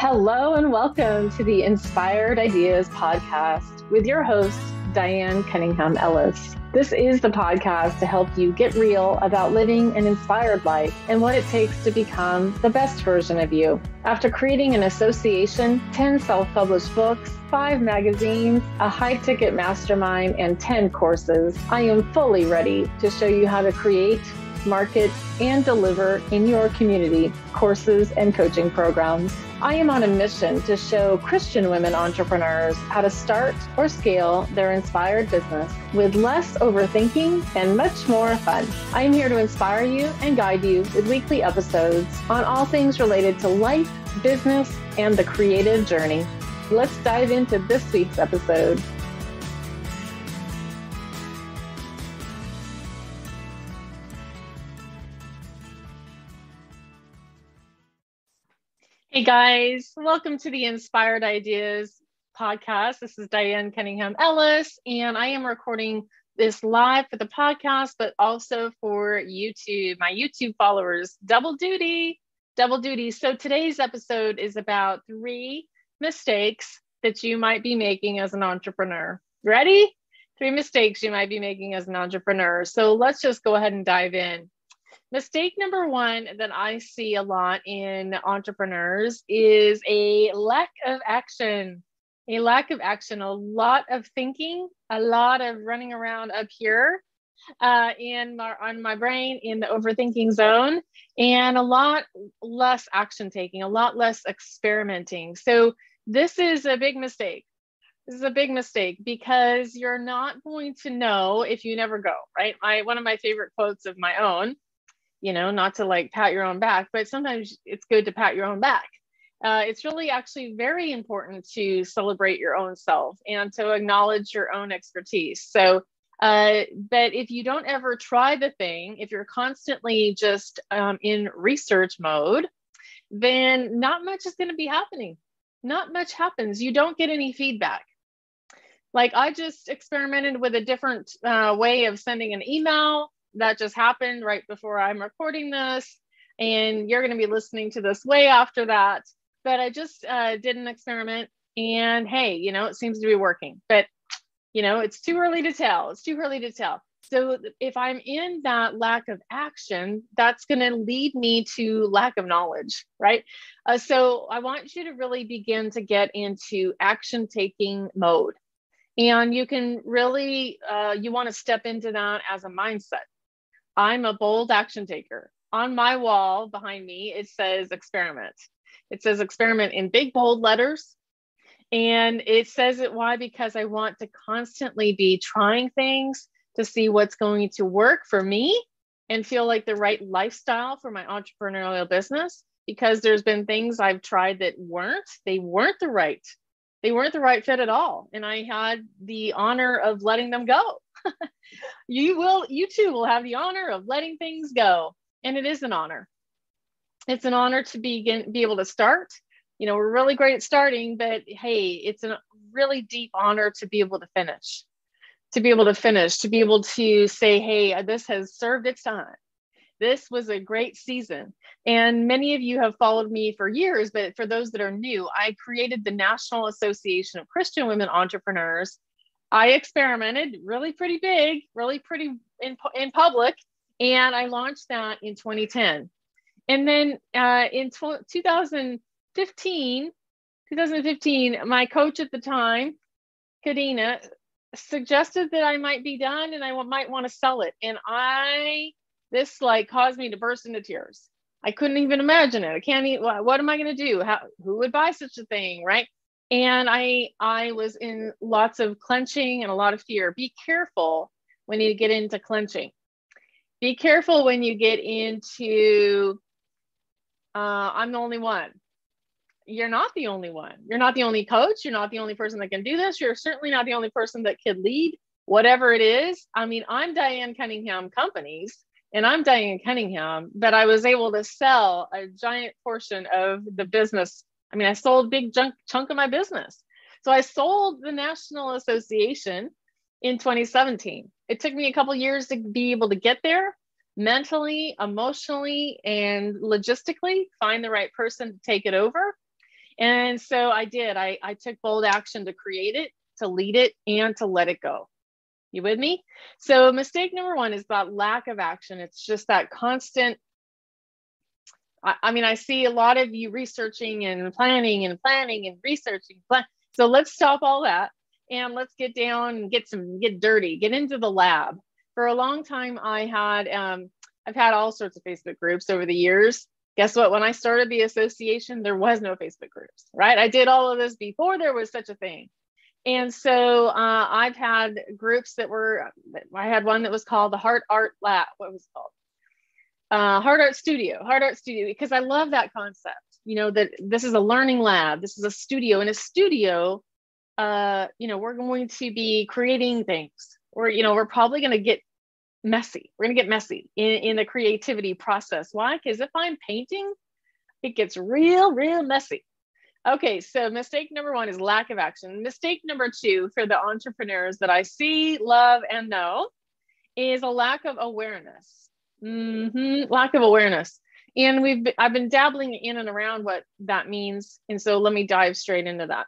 Hello and welcome to the Inspired Ideas podcast with your host, Diane Cunningham Ellis. This is the podcast to help you get real about living an inspired life and what it takes to become the best version of you. After creating an association, 10 self-published books, 5 magazines, a high-ticket mastermind, and 10 courses, I am fully ready to show you how to create, market, and deliver in your community courses and coaching programs. I am on a mission to show Christian women entrepreneurs how to start or scale their inspired business with less overthinking and much more fun. I am here to inspire you and guide you with weekly episodes on all things related to life, business, and the creative journey. Let's dive into this week's episode. Hey guys, welcome to the Inspired Ideas podcast. This is Diane Cunningham Ellis, and I am recording this live for the podcast, but also for YouTube, my YouTube followers. Double duty. So today's episode is about 3 mistakes that you might be making as an entrepreneur. Ready? 3 mistakes you might be making as an entrepreneur. So let's just go ahead and dive in. Mistake number 1 that I see a lot in entrepreneurs is a lack of action. A lot of thinking, a lot of running around up here on my brain in the overthinking zone, and a lot less action taking, a lot less experimenting. So this is a big mistake. This is a big mistake because you're not going to know if you never go, right? One of my favorite quotes of my own, not to like pat your own back, but sometimes it's good to pat your own back. It's really actually very important to celebrate your own self and to acknowledge your own expertise. So, but if you don't ever try the thing, if you're constantly just in research mode, then not much is going to be happening. Not much happens. You don't get any feedback. Like I just experimented with a different way of sending an email. That just happened right before I'm recording this, and you're going to be listening to this way after that. But I just did an experiment, and hey, it seems to be working. But it's too early to tell. So if I'm in that lack of action, that's going to lead me to lack of knowledge, right? So I want you to really begin to get into action-taking mode. And you can really, you want to step into that as a mindset. I'm a bold action taker. On my wall behind me, it says experiment. It says experiment in big, bold letters. And it says it why? Because I want to constantly be trying things to see what's going to work for me and feel like the right lifestyle for my entrepreneurial business. Because there's been things I've tried that weren't the right fit at all. And I had the honor of letting them go. You too will have the honor of letting things go. And it is an honor. It's an honor to be able to start. We're really great at starting, but hey, it's a really deep honor to be able to finish, to be able to say, hey, this has served its time. This was a great season. And many of you have followed me for years, but for those that are new, I created the National Association of Christian Women Entrepreneurs. I experimented really pretty big, really pretty in public, and I launched that in 2010. And then in 2015, my coach at the time, Kadina, suggested that I might be done and I might want to sell it. And this caused me to burst into tears. I couldn't even imagine it. What am I going to do? Who would buy such a thing, right? And I was in lots of clenching and a lot of fear. Be careful when you get into clenching. Be careful when you get into, I'm the only one. You're not the only one. You're not the only coach. You're not the only person that can do this. You're certainly not the only person that could lead whatever it is. I mean, I'm Diane Cunningham Companies, and I'm Diane Cunningham, but I was able to sell a giant portion of the business. I mean, I sold a big chunk of my business. So I sold the National Association in 2017. It took me a couple years to be able to get there, mentally, emotionally, and logistically, find the right person to take it over. And so I did. I took bold action to create it, to lead it, and to let it go. You with me? So mistake number one is that lack of action. It's just that constant. I mean, I see a lot of you researching and planning and researching. So let's stop all that and let's get down and get dirty, get into the lab. For a long time, I've had all sorts of Facebook groups over the years. Guess what? When I started the association, there was no Facebook groups, right? I did all of this before there was such a thing. And so I've had groups I had one that was called the Heart Art Lab. What was it called? Heart Art Studio, because I love that concept, that this is a learning lab. This is a studio. In a studio, we're going to be creating things, or, we're probably going to get messy. We're going to get messy in the creativity process. Why? Because if I'm painting, it gets real, real messy. Okay, so mistake number one is lack of action. Mistake number two for the entrepreneurs that I see, love, and know is a lack of awareness. Lack of awareness. And I've been dabbling in and around what that means. And so let me dive straight into that.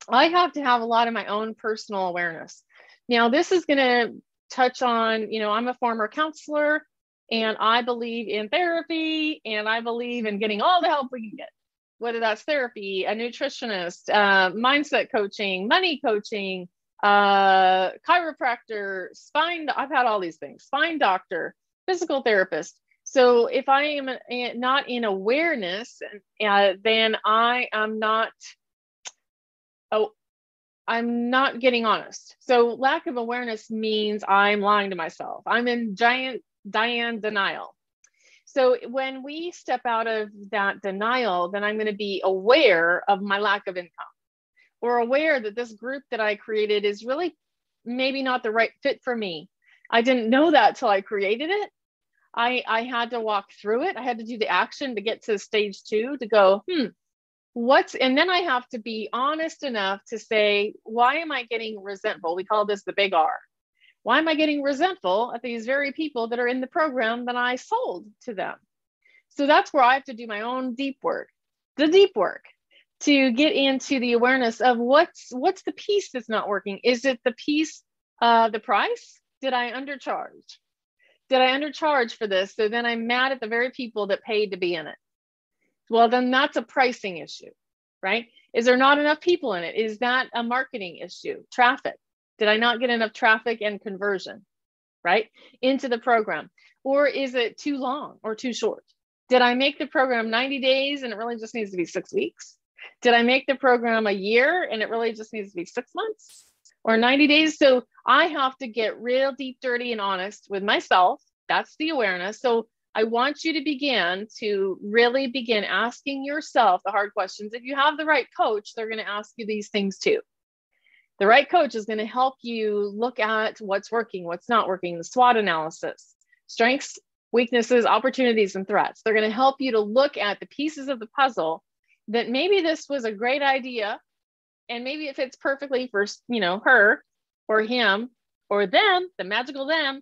I have to have a lot of my own personal awareness. Now, this is going to touch on, I'm a former counselor and I believe in therapy and I believe in getting all the help we can get, whether that's therapy, a nutritionist, mindset coaching, money coaching, chiropractor, I've had all these things, spine doctor, physical therapist. So if I am not in awareness, then I'm not getting honest. So lack of awareness means I'm lying to myself. I'm in giant Diane denial. So when we step out of that denial, then I'm going to be aware of my lack of income, or aware that this group that I created is really maybe not the right fit for me. I didn't know that till I created it. I had to walk through it. I had to do the action to get to stage 2 to go, and then I have to be honest enough to say, why am I getting resentful? We call this the big R. Why am I getting resentful at these very people that are in the program that I sold to them? So that's where I have to do my own deep work to get into the awareness of what's the piece that's not working. Is it the piece, the price? Did I undercharge? Did I undercharge for this? So then I'm mad at the very people that paid to be in it. Well, then that's a pricing issue, right? Is there not enough people in it? Is that a marketing issue? Traffic. Did I not get enough traffic and conversion, right, into the program? Or is it too long or too short? Did I make the program 90 days and it really just needs to be 6 weeks? Did I make the program a year and it really just needs to be 6 months or 90 days? So I have to get real deep, dirty, and honest with myself. That's the awareness. So I want you to really begin asking yourself the hard questions. If you have the right coach, they're going to ask you these things too. The right coach is going to help you look at what's working, what's not working, the SWOT analysis, strengths, weaknesses, opportunities, and threats. They're going to help you to look at the pieces of the puzzle that maybe this was a great idea, and maybe it fits perfectly for, her or him or them, the magical them.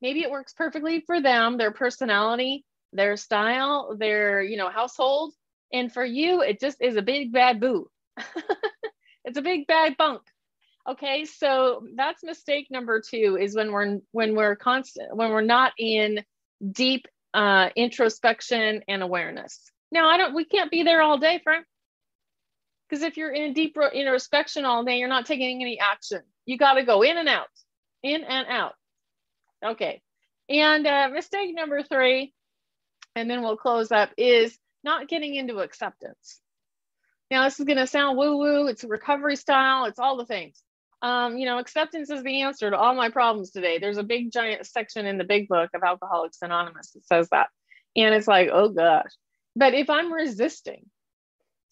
Maybe it works perfectly for them, their personality, their style, their, household. And for you, it just is a big bad boo. It's a big bad bunk. Okay, so that's mistake number 2 is when we're not in deep introspection and awareness. Now, we can't be there all day, Frank. Because if you're in deep introspection all day, you're not taking any action. You got to go in and out, in and out. Okay, and mistake number 3, and then we'll close up, is not getting into acceptance. Now, this is going to sound woo-woo. It's a recovery style. It's all the things. Acceptance is the answer to all my problems today. There's a big giant section in the big book of Alcoholics Anonymous that says that. And it's like, oh gosh. But if I'm resisting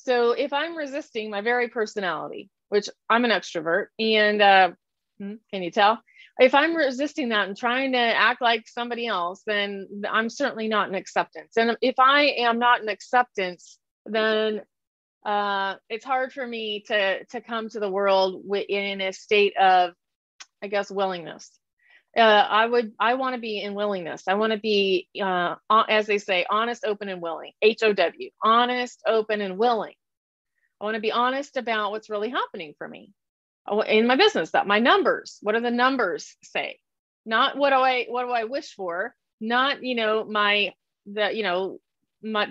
my very personality, which I'm an extrovert, and can you tell? If I'm resisting that and trying to act like somebody else, then I'm certainly not in acceptance. And if I am not in acceptance, then it's hard for me to come to the world in a state of, I guess, willingness. I want to be in willingness. I want to be, as they say, honest, open, and willing. HOW, honest, open, and willing. I want to be honest about what's really happening for me in my business, that my numbers, what do the numbers say? Not what do I wish for, not, the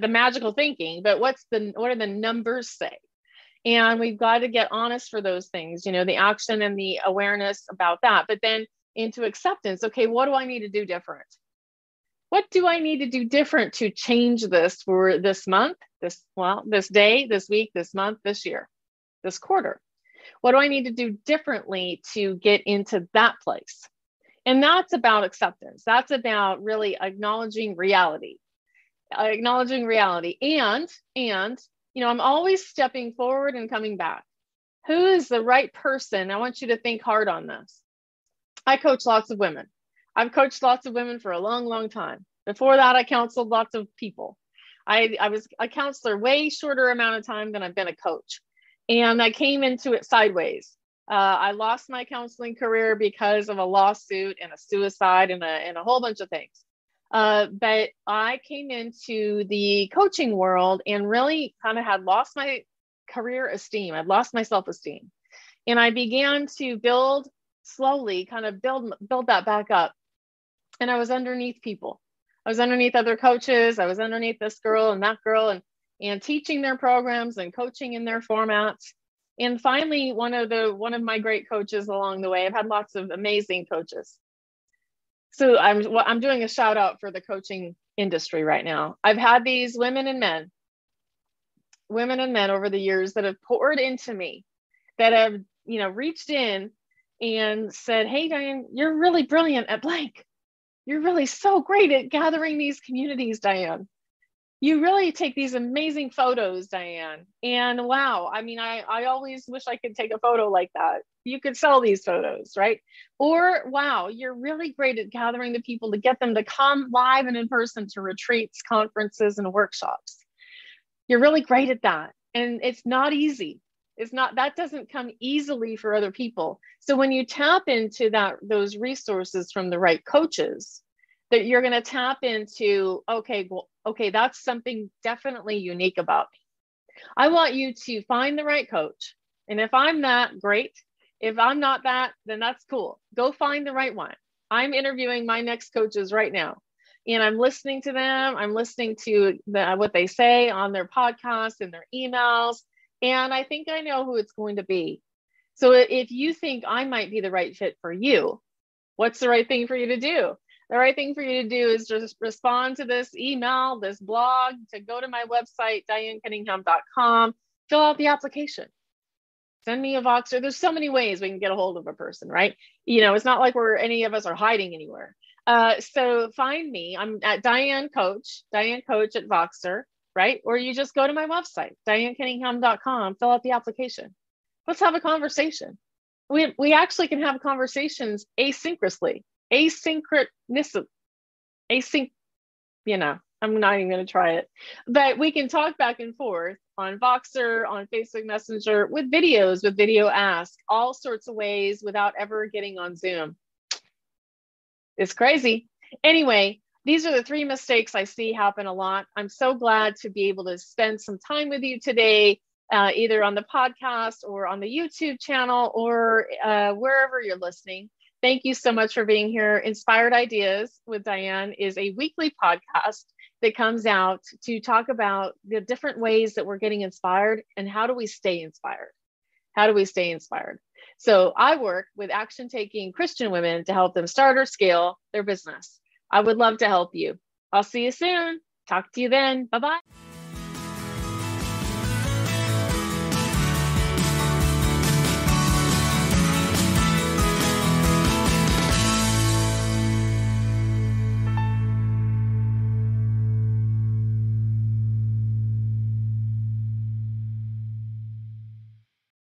magical thinking, but what do the numbers say? And we've got to get honest for those things, the action and the awareness about that, but then into acceptance. Okay, what do I need to do different? What do I need to do different to change this for this month, this day, this week, this month, this year, this quarter? What do I need to do differently to get into that place? And that's about acceptance. That's about really acknowledging reality. And I'm always stepping forward and coming back. Who is the right person? I want you to think hard on this. I coach lots of women. I've coached lots of women for a long, long time. Before that, I counseled lots of people. I was a counselor way shorter amount of time than I've been a coach. And I came into it sideways. I lost my counseling career because of a lawsuit and a suicide and a whole bunch of things. But I came into the coaching world and really kind of had lost my career esteem. I'd lost my self-esteem. And I began to build slowly, kind of build that back up. And I was underneath people. I was underneath other coaches. I was underneath this girl and that girl and teaching their programs and coaching in their formats. And finally, one of my great coaches along the way, I've had lots of amazing coaches. So I'm doing a shout out for the coaching industry right now. I've had these women and men over the years that have poured into me, that have, reached in and said, hey, Diane, you're really brilliant at blank. You're really so great at gathering these communities, Diane. You really take these amazing photos, Diane. And wow, I always wish I could take a photo like that. You could sell these photos, right? Or wow, you're really great at gathering the people to get them to come live and in person to retreats, conferences, and workshops. You're really great at that. And it's not easy. That doesn't come easily for other people. So when you tap into those resources from the right coaches, that you're going to tap into, okay, that's something definitely unique about me. I want you to find the right coach. And if I'm that, great. If I'm not that, then that's cool. Go find the right one. I'm interviewing my next coaches right now. And I'm listening to them. I'm listening to what they say on their podcasts and their emails. And I think I know who it's going to be. So if you think I might be the right fit for you, what's the right thing for you to do? The right thing for you to do is just respond to this email, this blog, to go to my website, DianeCunningham.com, fill out the application. Send me a Voxer. There's so many ways we can get a hold of a person, right? It's not like any of us are hiding anywhere. So find me. I'm at Diane Coach at Voxer, right? Or you just go to my website, DianeCunningham.com, fill out the application. Let's have a conversation. We actually can have conversations asynchronously. I'm not even going to try it, but we can talk back and forth on Voxer, on Facebook Messenger, with videos, with video ask, all sorts of ways without ever getting on Zoom. It's crazy. Anyway, these are the 3 mistakes I see happen a lot. I'm so glad to be able to spend some time with you today, either on the podcast or on the YouTube channel or wherever you're listening. Thank you so much for being here. Inspired Ideas with Diane is a weekly podcast that comes out to talk about the different ways that we're getting inspired and how do we stay inspired? How do we stay inspired? So I work with action-taking Christian women to help them start or scale their business. I would love to help you. I'll see you soon. Talk to you then. Bye-bye.